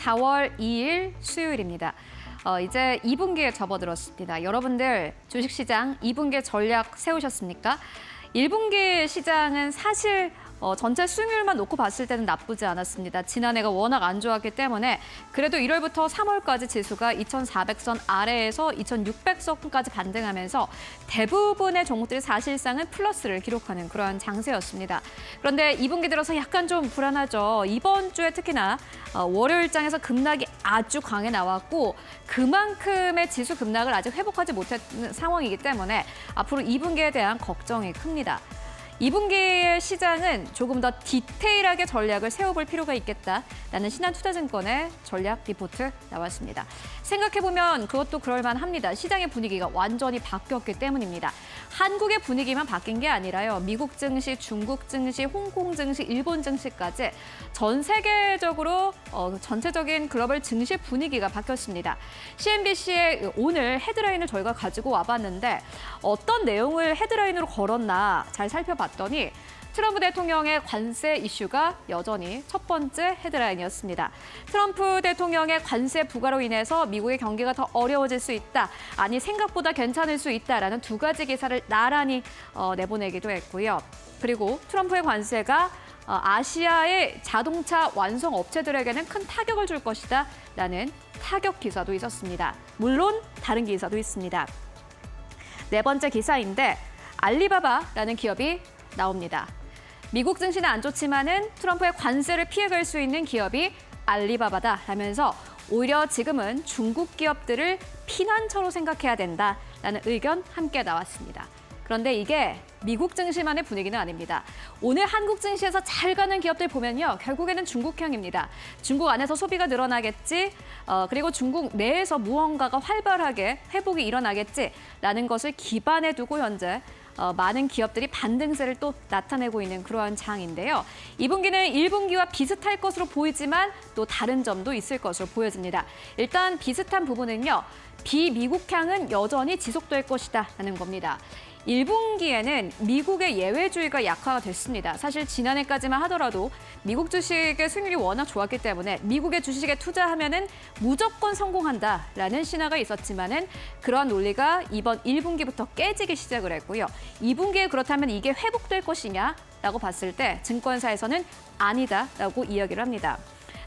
4월 2일 수요일입니다. 이제 2분기에 접어들었습니다. 여러분들 주식시장 2분기 전략 세우셨습니까? 1분기 시장은 사실 전체 수익률만 놓고 봤을 때는 나쁘지 않았습니다. 지난해가 워낙 안 좋았기 때문에 그래도 1월부터 3월까지 지수가 2,400선 아래에서 2,600선까지 반등하면서 대부분의 종목들이 사실상은 플러스를 기록하는 그런 장세였습니다. 그런데 2분기 들어서 약간 좀 불안하죠. 이번 주에 특히나 월요일장에서 급락이 아주 강해 나왔고 그만큼의 지수 급락을 아직 회복하지 못한 상황이기 때문에 앞으로 2분기에 대한 걱정이 큽니다. 2분기의 시장은 조금 더 디테일하게 전략을 세워볼 필요가 있겠다라는 신한투자증권의 전략 리포트 나왔습니다. 생각해보면 그것도 그럴만합니다. 시장의 분위기가 완전히 바뀌었기 때문입니다. 한국의 분위기만 바뀐 게 아니라요. 미국 증시, 중국 증시, 홍콩 증시, 일본 증시까지 전 세계적으로 전체적인 글로벌 증시 분위기가 바뀌었습니다. CNBC의 오늘 헤드라인을 저희가 가지고 와봤는데 어떤 내용을 헤드라인으로 걸었나 잘 살펴봤더니 트럼프 대통령의 관세 이슈가 여전히 첫 번째 헤드라인이었습니다. 트럼프 대통령의 관세 부과로 인해서 미국의 경기가 더 어려워질 수 있다. 아니 생각보다 괜찮을 수 있다라는 두 가지 기사를 나란히 내보내기도 했고요. 그리고 트럼프의 관세가 아시아의 자동차 완성 업체들에게는 큰 타격을 줄 것이다. 라는 타격 기사도 있었습니다. 물론 다른 기사도 있습니다. 네 번째 기사인데 알리바바라는 기업이 나옵니다. 미국 증시는 안 좋지만은 트럼프의 관세를 피해갈 수 있는 기업이 알리바바다라면서 오히려 지금은 중국 기업들을 피난처로 생각해야 된다라는 의견 함께 나왔습니다. 그런데 이게 미국 증시만의 분위기는 아닙니다. 오늘 한국 증시에서 잘 가는 기업들 보면요. 결국에는 중국향입니다. 중국 안에서 소비가 늘어나겠지, 그리고 중국 내에서 무언가가 활발하게 회복이 일어나겠지라는 것을 기반에 두고 현재 많은 기업들이 반등세를 또 나타내고 있는 그러한 장인데요. 2분기는 1분기와 비슷할 것으로 보이지만 또 다른 점도 있을 것으로 보여집니다. 일단 비슷한 부분은요. 비미국향은 여전히 지속될 것이다라는 겁니다. 1분기에는 미국의 예외주의가 약화가 됐습니다. 사실 지난해까지만 하더라도 미국 주식의 수익률이 워낙 좋았기 때문에 미국의 주식에 투자하면은 무조건 성공한다라는 신화가 있었지만은 그러한 논리가 이번 1분기부터 깨지기 시작을 했고요. 2분기에 그렇다면 이게 회복될 것이냐라고 봤을 때 증권사에서는 아니다라고 이야기를 합니다.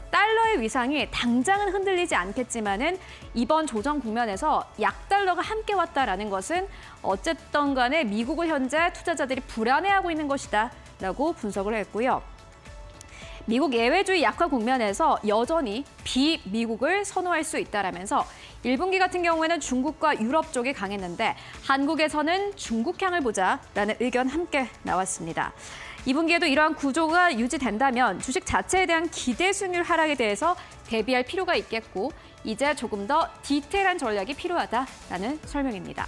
달러의 위상이 당장은 흔들리지 않겠지만은 이번 조정 국면에서 약달러가 함께 왔다라는 것은 어쨌든 간에 미국을 현재 투자자들이 불안해하고 있는 것이다라고 분석을 했고요. 미국 예외주의 약화 국면에서 여전히 비미국을 선호할 수 있다라면서 1분기 같은 경우에는 중국과 유럽 쪽이 강했는데 한국에서는 중국향을 보자라는 의견 함께 나왔습니다. 2분기에도 이러한 구조가 유지된다면 주식 자체에 대한 기대 수익률 하락에 대해서 대비할 필요가 있겠고 이제 조금 더 디테일한 전략이 필요하다라는 설명입니다.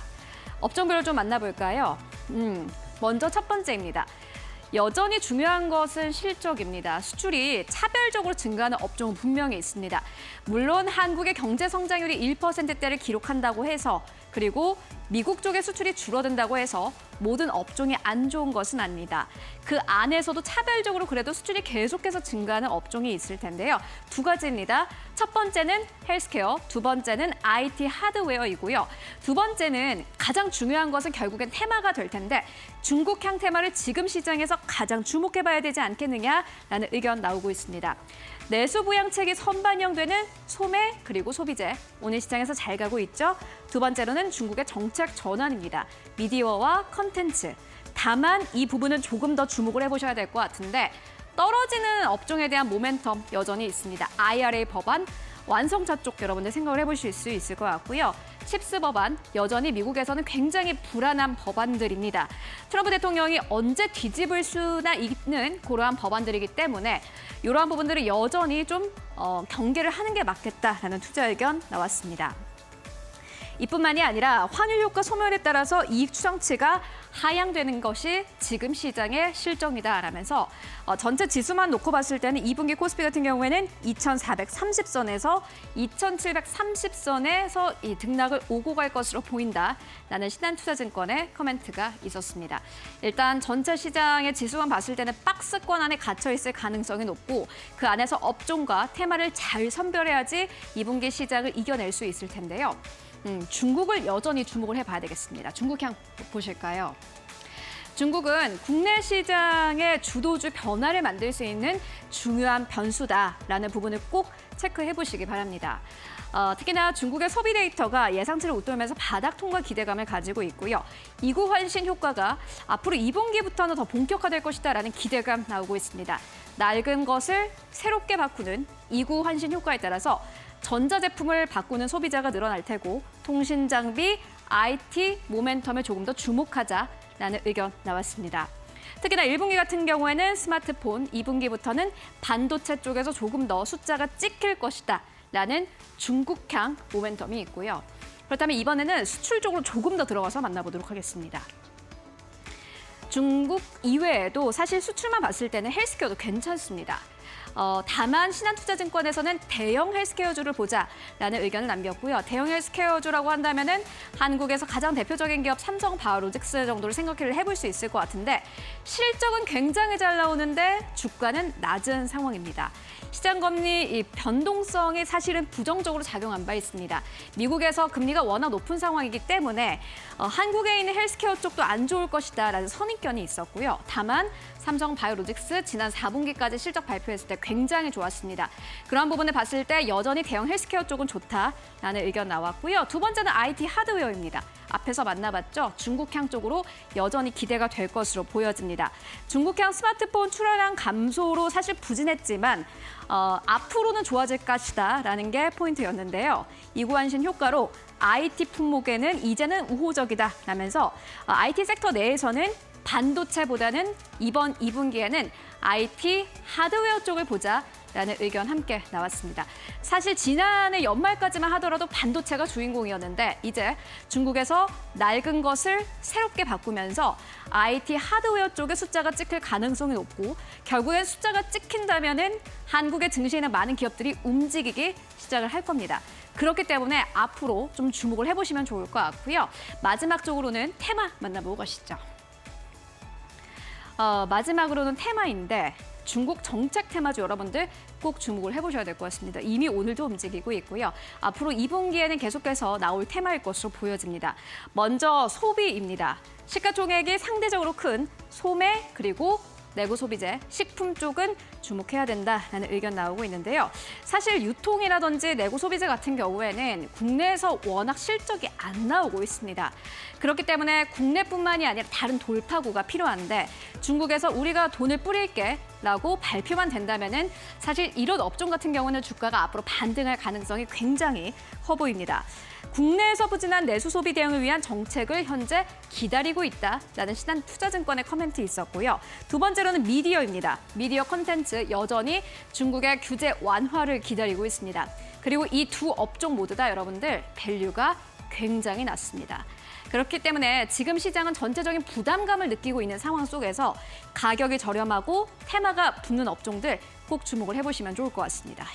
업종별로 좀 만나볼까요? 먼저 첫 번째입니다. 여전히 중요한 것은 실적입니다. 수출이 차별적으로 증가하는 업종은 분명히 있습니다. 물론 한국의 경제 성장률이 1%대를 기록한다고 해서 그리고 미국 쪽의 수출이 줄어든다고 해서 모든 업종이 안 좋은 것은 아닙니다. 그 안에서도 차별적으로 그래도 수출이 계속해서 증가하는 업종이 있을 텐데요. 두 가지입니다. 첫 번째는 헬스케어, 두 번째는 IT 하드웨어이고요. 두 번째는 가장 중요한 것은 결국엔 테마가 될 텐데 중국향 테마를 지금 시장에서 가장 주목해봐야 되지 않겠느냐라는 의견 나오고 있습니다. 내수 부양책이 선반영되는 소매 그리고 소비재, 오늘 시장에서 잘 가고 있죠. 두 번째로는 중국의 정책 전환입니다. 미디어와 컨텐츠. 다만 이 부분은 조금 더 주목을 해보셔야 될 것 같은데 떨어지는 업종에 대한 모멘텀 여전히 있습니다. IRA 법안 완성차 쪽 여러분들 생각을 해보실 수 있을 것 같고요. 칩스 법안, 여전히 미국에서는 굉장히 불안한 법안들입니다. 트럼프 대통령이 언제 뒤집을 수나 있는 그러한 법안들이기 때문에 이러한 부분들을 여전히 좀 경계를 하는 게 맞겠다라는 투자 의견 나왔습니다. 이뿐만이 아니라 환율 효과 소멸에 따라서 이익 추정치가 하향되는 것이 지금 시장의 실정이다라면서 전체 지수만 놓고 봤을 때는 2분기 코스피 같은 경우에는 2,430선에서 2,730선에서 이 등락을 오고 갈 것으로 보인다라는 신한투자증권의 코멘트가 있었습니다. 일단 전체 시장의 지수만 봤을 때는 박스권 안에 갇혀 있을 가능성이 높고 그 안에서 업종과 테마를 잘 선별해야지 2분기 시장을 이겨낼 수 있을 텐데요. 중국을 여전히 주목을 해봐야 되겠습니다. 중국 향 보실까요? 중국은 국내 시장의 주도주 변화를 만들 수 있는 중요한 변수다라는 부분을 꼭 체크해 보시기 바랍니다. 특히나 중국의 소비 데이터가 예상치를 웃돌면서 바닥 통과 기대감을 가지고 있고요. 이구 환신 효과가 앞으로 2분기부터는 더 본격화될 것이다라는 기대감 나오고 있습니다. 낡은 것을 새롭게 바꾸는 이구 환신 효과에 따라서 전자제품을 바꾸는 소비자가 늘어날 테고 통신 장비, IT 모멘텀에 조금 더 주목하자라는 의견 나왔습니다. 특히나 1분기 같은 경우에는 스마트폰, 2분기부터는 반도체 쪽에서 조금 더 숫자가 찍힐 것이다라는 중국향 모멘텀이 있고요. 그렇다면 이번에는 수출 쪽으로 조금 더 들어가서 만나보도록 하겠습니다. 중국 이외에도 사실 수출만 봤을 때는 헬스케어도 괜찮습니다. 다만 신한투자증권에서는 대형 헬스케어주를 보자라는 의견을 남겼고요. 대형 헬스케어주라고 한다면은 한국에서 가장 대표적인 기업 삼성바이오로직스 정도를 생각을 해볼 수 있을 것 같은데 실적은 굉장히 잘 나오는데 주가는 낮은 상황입니다. 시장 금리 이 변동성이 사실은 부정적으로 작용한 바 있습니다. 미국에서 금리가 워낙 높은 상황이기 때문에 한국에 있는 헬스케어 쪽도 안 좋을 것이다라는 선입견이 있었고요. 다만 삼성바이오로직스 지난 4분기까지 실적 발표했을 때 굉장히 좋았습니다. 그런 부분을 봤을 때 여전히 대형 헬스케어 쪽은 좋다라는 의견 나왔고요. 두 번째는 IT 하드웨어입니다. 앞에서 만나봤죠. 중국향 쪽으로 여전히 기대가 될 것으로 보여집니다. 중국향 스마트폰 출하량 감소로 사실 부진했지만 앞으로는 좋아질 것이다라는 게 포인트였는데요. 이구환신 효과로 IT 품목에는 이제는 우호적이다라면서 IT 섹터 내에서는 반도체보다는 이번 2분기에는 IT 하드웨어 쪽을 보자라는 의견 함께 나왔습니다. 사실 지난해 연말까지만 하더라도 반도체가 주인공이었는데 이제 중국에서 낡은 것을 새롭게 바꾸면서 IT 하드웨어 쪽에 숫자가 찍힐 가능성이 높고 결국엔 숫자가 찍힌다면은 한국의 증시에 있는 많은 기업들이 움직이기 시작을 할 겁니다. 그렇기 때문에 앞으로 좀 주목을 해보시면 좋을 것 같고요. 마지막적으로는 테마 만나보고 가시죠. 마지막으로는 테마인데 중국 정책 테마주 여러분들 꼭 주목을 해보셔야 될 것 같습니다. 이미 오늘도 움직이고 있고요. 앞으로 2분기에는 계속해서 나올 테마일 것으로 보여집니다. 먼저 소비입니다. 시가총액이 상대적으로 큰 소매 그리고 내구 소비재, 식품 쪽은 주목해야 된다라는 의견 나오고 있는데요. 사실 유통이라든지 내구 소비재 같은 경우에는 국내에서 워낙 실적이 안 나오고 있습니다. 그렇기 때문에 국내뿐만이 아니라 다른 돌파구가 필요한데 중국에서 우리가 돈을 뿌릴게라고 발표만 된다면은 사실 이런 업종 같은 경우는 주가가 앞으로 반등할 가능성이 굉장히 커 보입니다. 국내에서 부진한 내수 소비 대응을 위한 정책을 현재 기다리고 있다라는 신한투자증권의 코멘트 있었고요. 두 번째로는 미디어입니다. 미디어 콘텐츠 여전히 중국의 규제 완화를 기다리고 있습니다. 그리고 이 두 업종 모두 다 여러분들 밸류가 굉장히 낮습니다. 그렇기 때문에 지금 시장은 전체적인 부담감을 느끼고 있는 상황 속에서 가격이 저렴하고 테마가 붙는 업종들 꼭 주목을 해보시면 좋을 것 같습니다.